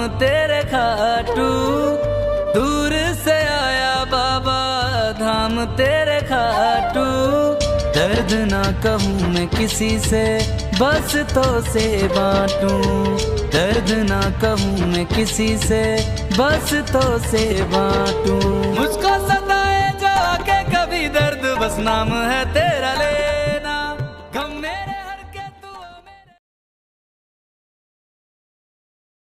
तेरे खाटू, दूर से आया बाबा धाम तेरे खाटू। दर्द ना कहूँ मैं किसी से, बस तो से बांटूं। दर्द ना कहूँ मैं किसी से, बस तो से बांटूं। मुझको सताए जो आके कभी दर्द, बस नाम है तेरा ले